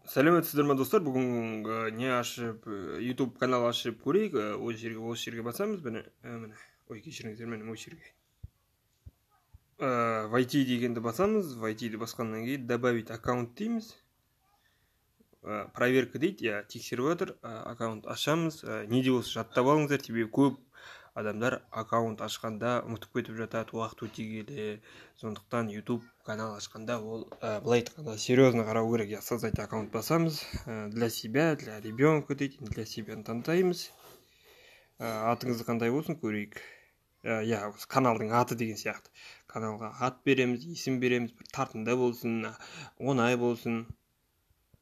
Сәлеметсіздер ме достар? Бүгін не ашып, YouTube канал ашып көрейік. Осы жерге басамыз. Міне, ой, кешіріңіздер, міне осы жерге. Войти дегенді басамыз. Войти басқаннан кейін добавить аккаунт дейміз. Проверка дейді, тексеріп отыр. Аккаунт ашамыз. Не де болса жаттап алыңыздар. Себебі көп адамдар аккаунт ашқанда ұмытып кетіп жатады, уақыт өте келе. Сондықтан YouTube канал ашқанда ол былай айтқанда серьезно қарау керек. Создать аккаунт басамыз. Для себя, для ребенка дейді, для себя таңдаймыз. Атыңызды қандай болсын көрейік. Каналдың аты деген сияқты. Каналға ат береміз, есім береміз, бір тартымды болсын, оңай болсын.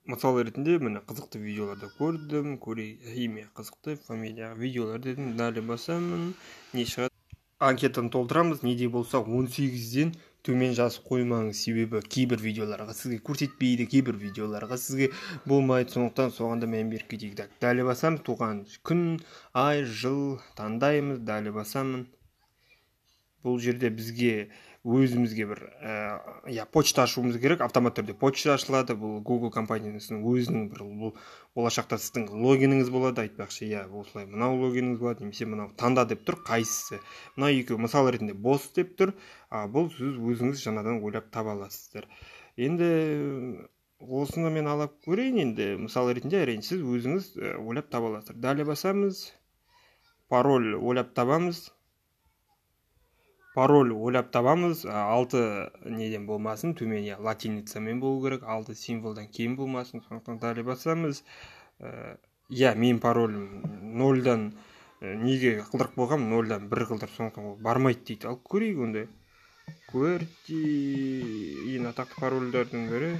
Мысал ретінде міне қызықты видеоларды көрдім, имя қызықты, фамилия, видеолар дедім, далі басамын, не шығады. Анкетаны толтырамыз, неде болса 18-ден төмен жазып қоймаңыз, себебі кейбір видеоларға сізге көрсетпейді, кейбір видеоларға сізге болмайды, сондықтан соғанда мән беріп кетейік. Далі басамыз, туған күн, ай, жыл таңдаймыз, далі басамын. Бұл жерде бізге өзімізге бір почта ашуымыз керек, автомат түрде почта ашылады. Бұл Google компаниясының өзінің бір болашақта сіздің логиніңіз болады, айтпақшы. Осылай мынау логиніңіз болады, немесе мынау таңда деп тұр, қайсысы. Мына екеуі мысал ретінде бос деп тұр. Бұл сіз өзіңіз жаңадан ойлап таба аласыздар. Енді осыны мен алып көрейін. Енді мысал ретінде әрине сіз өзіңіз ойлап таба аласыздар. Далі басамыз. Пароль ойлап табамыз. Пароль ойлап табамыз, 6 неден болмасын, төмен латиницамен болу керек, 6 символдан кейін болмасын, сондықтан далі басамыз. Мен паролім 0-дан, неге қылдырып болғам, 0-дан 1 қылдырып, сондықтан ол бармайды дейді. Ал көрейік онда. Ең атақты парольдардың бірі.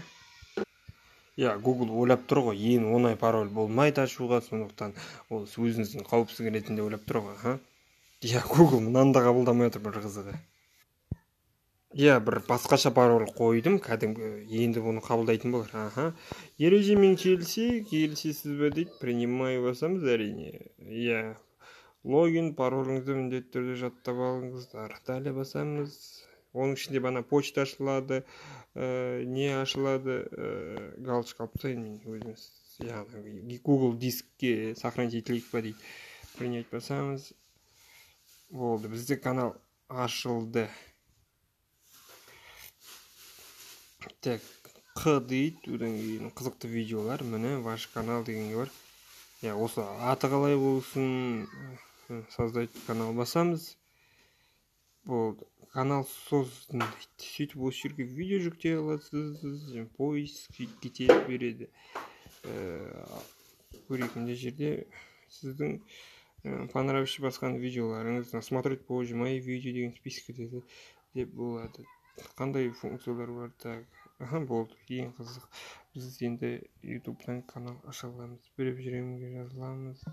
Google ойлап тұр ғой, ең оңай пароль болмайды ашуға, сондықтан ол өзіңіздің қауіпсіздік ретінде ойлап тұр ғой. Google мұнаны да қабылдамай отыр, бір қызығы. Бір басқаша пароль қойдым, кәдімгі, енді бұны қабылдайтын болар. Ережемен келісесіз бе дейді, принимай басамыз әрине. Логин, пароліңізді міндетті түрде жаттап алыңыздар. Далі басамыз. Оның ішінде бана почта ашылады, не ашылады, галочка алып тастайын мен өзіміз. Google дискке сохранить етілейік па дейді. Принять басамыз. Болды, бізде канал ашылды. Қ дейді, одан кейін қызықты видеолар, міне ваш канал дегенге бар. Осы аты қалай болсын, создать канал басамыз. Болды, канал создан дейді. Сөйтіп осы жерге видео жүктей аласыз, поиск кетеліп береді. Көрейік мына жерде сіздің понравившись басқан видеоларыңыз, смотреть позже мои видео деген список деп болады. Қандай функциялар бар? Болды, ең қызық. Біз енді YouTube-тан канал аша аламыз. Бір жүремге жазыламыз.